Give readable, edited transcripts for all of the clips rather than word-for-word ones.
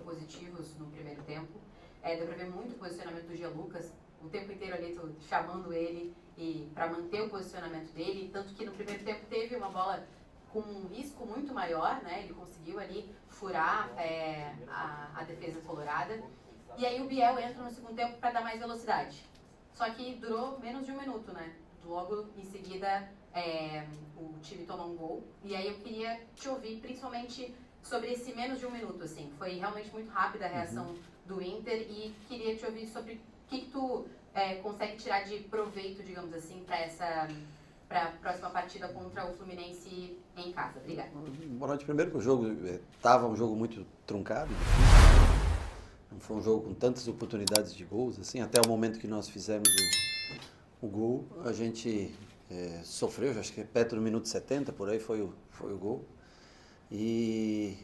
positivos no primeiro tempo. Deu pra ver muito o posicionamento do Jean Lucas, o tempo inteiro ali chamando ele e para manter o posicionamento dele, tanto que no primeiro tempo teve uma bola com um risco muito maior, né? Ele conseguiu ali furar a defesa colorada. E aí o Biel entra no segundo tempo para dar mais velocidade. Só que durou menos de um minuto, né? Logo em seguida o time toma um gol. E aí eu queria te ouvir principalmente sobre esse menos de um minuto, assim. Foi realmente muito rápida a reação do Inter e queria te ouvir sobre o que tu consegue tirar de proveito, digamos assim, para a próxima partida contra o Fluminense em casa. Obrigada. Boa noite. Primeiro que o jogo estava um jogo muito truncado, difícil. Não foi um jogo com tantas oportunidades de gols, assim, até o momento que nós fizemos o gol, a gente sofreu, acho que perto do minuto 70, por aí foi o gol. E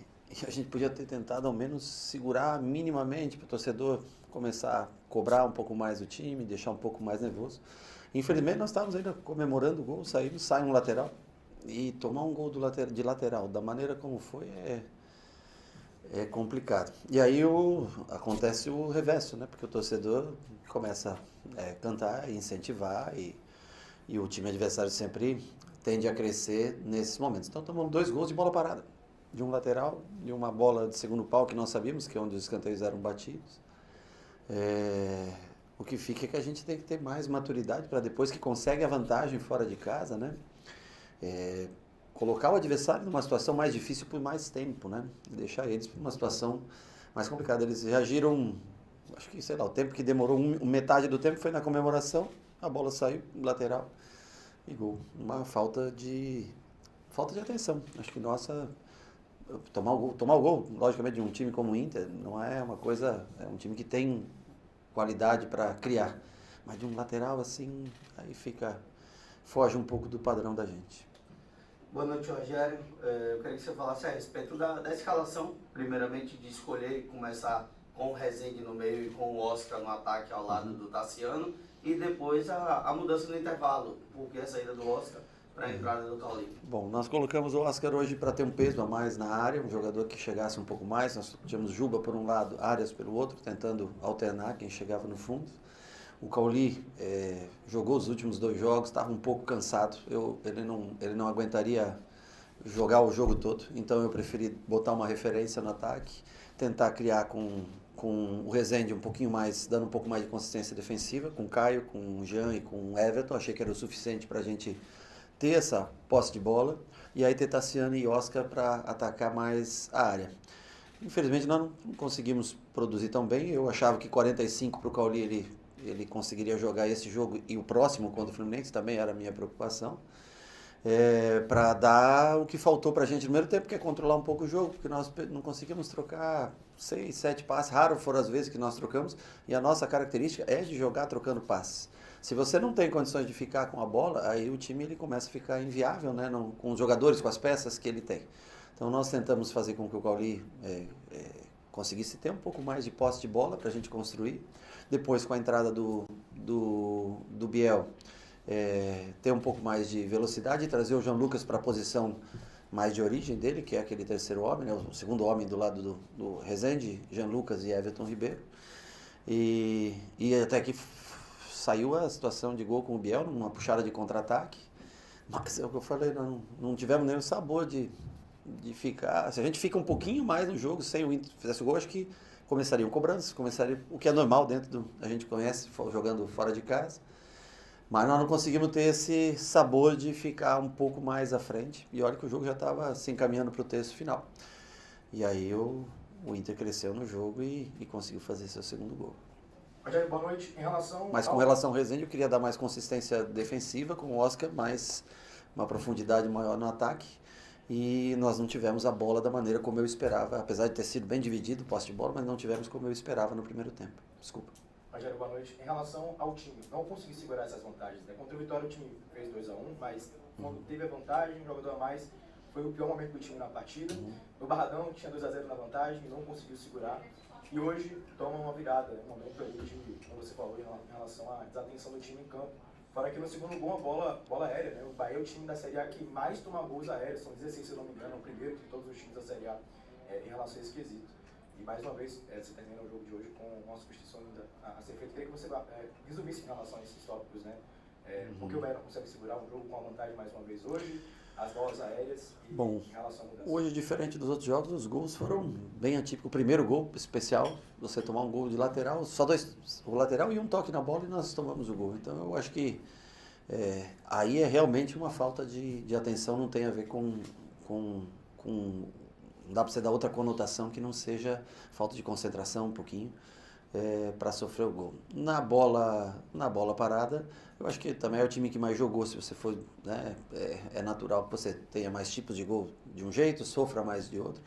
a gente podia ter tentado ao menos segurar minimamente para o torcedor começar a cobrar um pouco mais o time, deixar um pouco mais nervoso. Infelizmente nós estávamos ainda comemorando o gol, sai um lateral e tomar um gol de lateral da maneira como foi é complicado. E aí acontece o reverso, né? Porque o torcedor começa a cantar e incentivar e o time adversário sempre tende a crescer nesses momentos. Então tomamos 2 gols de bola parada, de um lateral e uma bola de segundo pau que nós sabíamos que é onde os escanteios eram batidos. O que fica é que a gente tem que ter mais maturidade para depois que consegue a vantagem fora de casa, né? Colocar o adversário numa situação mais difícil por mais tempo, né? Deixar eles numa situação mais complicada. Eles reagiram, acho que, sei lá, o tempo que demorou, metade do tempo foi na comemoração, a bola saiu, lateral e gol. Uma falta de atenção. Acho que nossa, tomar o gol, logicamente, de um time como o Inter, não é uma coisa, é um time que tem qualidade para criar. Mas de um lateral assim, aí foge um pouco do padrão da gente. Boa noite, Rogério. Eu queria que você falasse a respeito da escalação, primeiramente de escolher e começar com o Rezende no meio e com o Oscar no ataque ao lado do Tassiano, e depois a mudança no intervalo, porque a saída do Oscar para a entrada do Cauli. Bom, nós colocamos o Oscar hoje para ter um peso a mais na área, um jogador que chegasse um pouco mais. Nós tínhamos Juba por um lado, Arias pelo outro, tentando alternar quem chegava no fundo. O Cauli jogou os últimos 2 jogos, estava um pouco cansado, ele não aguentaria jogar o jogo todo, então eu preferi botar uma referência no ataque, tentar criar com o Rezende um pouquinho mais, dando um pouco mais de consistência defensiva, com o Caio, com o Jean e com o Everton. Achei que era o suficiente para a gente ter essa posse de bola, e aí ter Tassiano e Oscar para atacar mais a área. Infelizmente nós não conseguimos produzir tão bem. Eu achava que 45 para o Cauli ele conseguiria jogar esse jogo e o próximo contra o Fluminense, também era a minha preocupação, para dar o que faltou para a gente no primeiro tempo, que é controlar um pouco o jogo, porque nós não conseguimos trocar 6, 7 passes, raro foram as vezes que nós trocamos, e a nossa característica é de jogar trocando passes. Se você não tem condições de ficar com a bola, aí o time ele começa a ficar inviável, né, com os jogadores, com as peças que ele tem. Então nós tentamos fazer com que o Cauli conseguisse ter um pouco mais de posse de bola para a gente construir. Depois, com a entrada do Biel, ter um pouco mais de velocidade e trazer o Jean Lucas para a posição mais de origem dele, que é aquele terceiro homem, né, o segundo homem do lado do Rezende, Jean Lucas e Everton Ribeiro. E até que saiu a situação de gol com o Biel, numa puxada de contra-ataque. Mas é o que eu falei, não tivemos nem o sabor de ficar. Se a gente fica um pouquinho mais no jogo, sem o Inter fizesse o gol, acho que começariam cobranças, o que é normal a gente conhece, jogando fora de casa. Mas nós não conseguimos ter esse sabor de ficar um pouco mais à frente. E olha que o jogo já estava se encaminhando para o terço final. E aí o Inter cresceu no jogo e conseguiu fazer seu segundo gol. Rogério, boa noite. Mas com relação ao Rezende, eu queria dar mais consistência defensiva com o Oscar, mais uma profundidade maior no ataque. E nós não tivemos a bola da maneira como eu esperava, apesar de ter sido bem dividido o posse de bola, mas não tivemos como eu esperava no primeiro tempo. Desculpa. Rogério, boa noite. Em relação ao time, não consegui segurar essas vantagens, né? Contra o Vitória o time fez 2-1, mas quando teve a vantagem, um jogador a mais, foi o pior momento do time na partida. No Barradão tinha 2-0 na vantagem, não conseguiu segurar. E hoje toma uma virada, um momento ali de, como você falou, em relação à desatenção do time em campo. Fora que no segundo gol, a bola aérea, né? O Bahia é o time da Série A que mais toma gols aéreos, são 16, se eu não me engano, é o primeiro de todos os times da Série A em relação a esse quesito. E mais uma vez, você termina o jogo de hoje com uma substituição ainda a ser feita. Queria que você resumisse em relação a esses tópicos, né? Porque o Bahia não consegue segurar um jogo com a vantagem mais uma vez hoje, as bolas aéreas e Bom, em relação à mudança. hoje, diferente dos outros jogos, os gols foram bem atípicos. O primeiro gol, especial, você tomar um gol de lateral, só o lateral e um toque na bola e nós tomamos o gol. Então eu acho que aí é realmente uma falta de atenção, não tem a ver com não dá para você dar outra conotação que não seja falta de concentração um pouquinho para sofrer o gol. Na bola parada, eu acho que também é o time que mais jogou. Se você for, né, é natural que você tenha mais tipos de gol de um jeito, sofra mais de outro.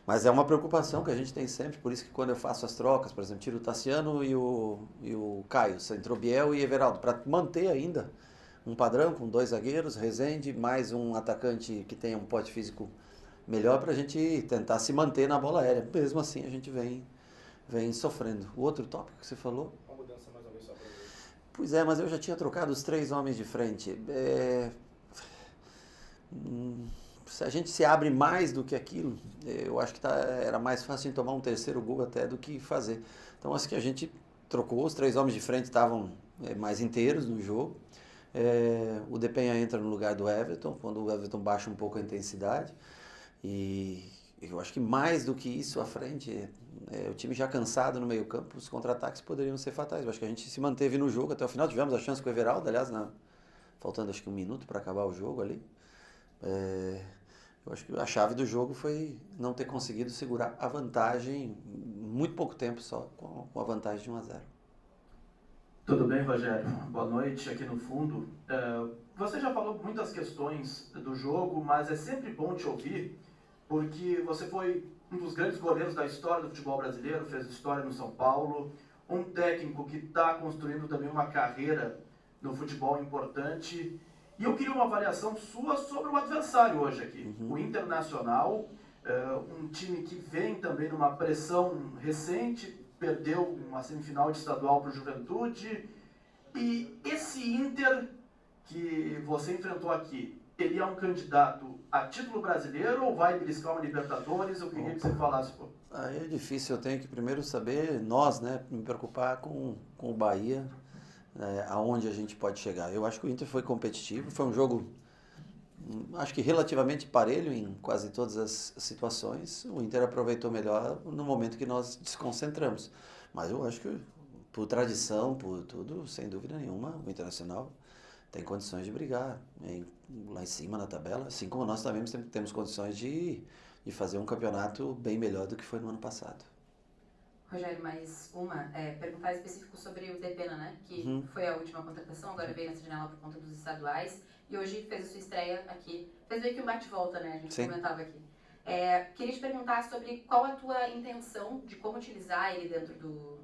Mas é uma preocupação que a gente tem sempre, por isso que quando eu faço as trocas, por exemplo, tiro o Tassiano e o Caio, entrou Biel e Everaldo, para manter ainda um padrão com 2 zagueiros, Rezende, mais um atacante que tenha um pote físico melhor para a gente tentar se manter na bola aérea. Mesmo assim a gente vem sofrendo. O outro tópico que você falou? Uma mudança mais uma vez só para ver. Pois é, mas eu já tinha trocado os 3 homens de frente. Se a gente se abre mais do que aquilo, eu acho que era mais fácil de tomar um terceiro gol até do que fazer. Então acho que a gente trocou, os 3 homens de frente estavam mais inteiros no jogo. O Depenha entra no lugar do Everton, quando o Everton baixa um pouco a intensidade. E eu acho que mais do que isso à frente, o time já cansado no meio campo, os contra-ataques poderiam ser fatais. Eu acho que a gente se manteve no jogo até o final, tivemos a chance com o Everaldo, aliás, faltando acho que 1 minuto para acabar o jogo ali. Eu acho que a chave do jogo foi não ter conseguido segurar a vantagem, muito pouco tempo só, com a vantagem de 1-0. Tudo bem, Rogério? Boa noite aqui no fundo. Você já falou muitas questões do jogo, mas é sempre bom te ouvir, porque você foi um dos grandes goleiros da história do futebol brasileiro, fez história no São Paulo, um técnico que está construindo também uma carreira no futebol importante. E eu queria uma avaliação sua sobre o adversário hoje aqui, o Internacional, um time que vem também numa pressão recente, perdeu uma semifinal de estadual para o Juventude. E esse Inter que você enfrentou aqui, ele é um candidato a título brasileiro ou vai beliscar uma Libertadores? Eu queria que você falasse. Aí é difícil, eu tenho que primeiro saber, nós, né, me preocupar com o Bahia, aonde a gente pode chegar. Eu acho que o Inter foi competitivo, foi um jogo, acho que relativamente parelho em quase todas as situações. O Inter aproveitou melhor no momento que nós desconcentramos. Mas eu acho que, por tradição, por tudo, sem dúvida nenhuma, o Internacional tem condições de brigar lá em cima na tabela, assim como nós também temos condições de fazer um campeonato bem melhor do que foi no ano passado. Rogério, mais perguntar específico sobre o Depena, né? Que foi a última contratação, agora veio nessa janela por conta dos estaduais e hoje fez a sua estreia aqui. Fez meio que um bate-volta, né? A gente comentava aqui. Queria te perguntar sobre qual a tua intenção de como utilizar ele dentro do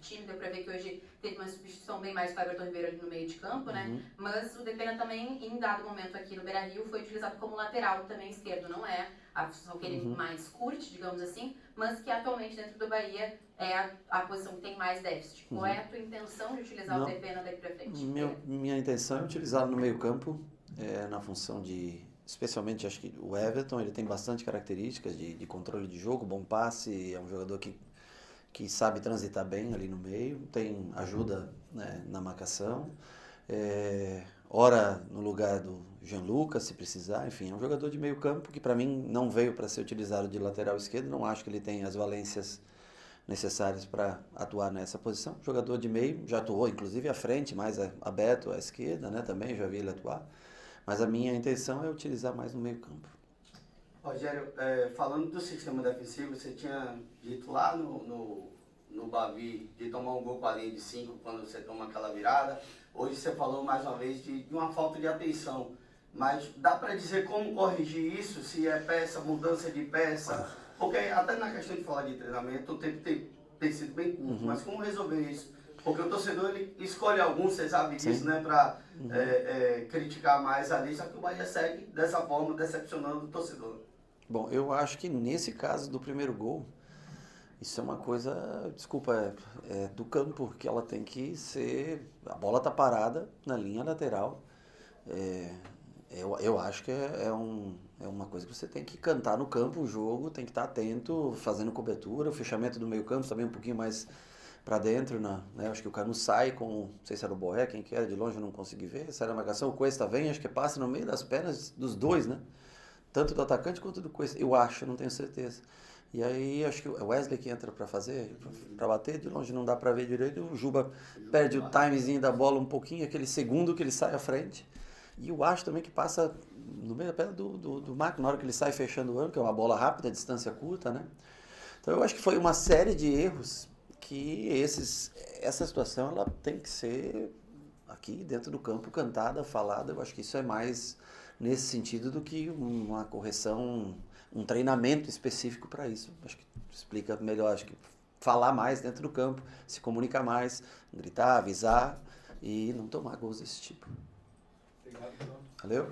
time. Deu pra ver que hoje teve uma substituição bem mais com o Everton Ribeiro ali no meio de campo, né? Mas o Depena também, em dado momento aqui no Beira-Rio, foi utilizado como lateral também esquerdo. Não é a posição que ele mais curte, digamos assim, mas que atualmente dentro do Bahia é a posição que tem mais déficit. Qual é a tua intenção de utilizar o Depena daqui pra frente? Minha intenção é utilizá-lo no meio campo, na função de... Especialmente, acho que o Everton, ele tem bastante características de controle de jogo, bom passe, é um jogador que sabe transitar bem ali no meio, tem ajuda, né, na marcação, ora no lugar do Gianluca, se precisar, enfim, é um jogador de meio campo que para mim não veio para ser utilizado de lateral esquerdo, não acho que ele tem as valências necessárias para atuar nessa posição. Jogador de meio, já atuou inclusive à frente, mais aberto à esquerda, né, também já vi ele atuar. Mas a minha intenção é utilizar mais no meio campo. Rogério, falando do sistema defensivo, você tinha dito lá no Bavi de tomar um gol com a linha de 5 quando você toma aquela virada. Hoje você falou mais uma vez de uma falta de atenção. Mas dá para dizer como corrigir isso, se é peça, mudança de peça? Porque até na questão de falar de treinamento, o tempo tem sido bem curto. Mas como resolver isso? Porque o torcedor ele escolhe alguns, você sabe disso, né, para criticar mais ali, só que o Bahia segue dessa forma, decepcionando o torcedor. Bom, eu acho que nesse caso do primeiro gol, isso é uma coisa, desculpa, do campo, que ela tem que ser, a bola tá parada na linha lateral, eu acho que é É uma coisa que você tem que cantar no campo, o jogo, tem que estar atento, fazendo cobertura, o fechamento do meio campo também um pouquinho mais para dentro, né? Acho que o Canu sai com, não sei se era o Borré, quem que era, de longe eu não consegui ver, sai na marcação, o Cuesta vem, acho que passa no meio das pernas dos dois, né? Tanto do atacante quanto do Cuesta, eu acho, não tenho certeza. E aí acho que é o Wesley que entra para fazer, para bater, de longe não dá para ver direito, o Juba perde o timezinho da bola um pouquinho, aquele segundo que ele sai à frente. E eu acho também que passa no meio da perna do Marco, na hora que ele sai fechando o ângulo, que é uma bola rápida, distância curta, né? Então eu acho que foi uma série de erros que essa situação ela tem que ser aqui dentro do campo cantada, falada. Eu acho que isso é mais nesse sentido do que uma correção, um treinamento específico para isso. Acho que explica melhor, acho que falar mais dentro do campo, se comunicar mais, gritar, avisar e não tomar gols desse tipo. Valeu?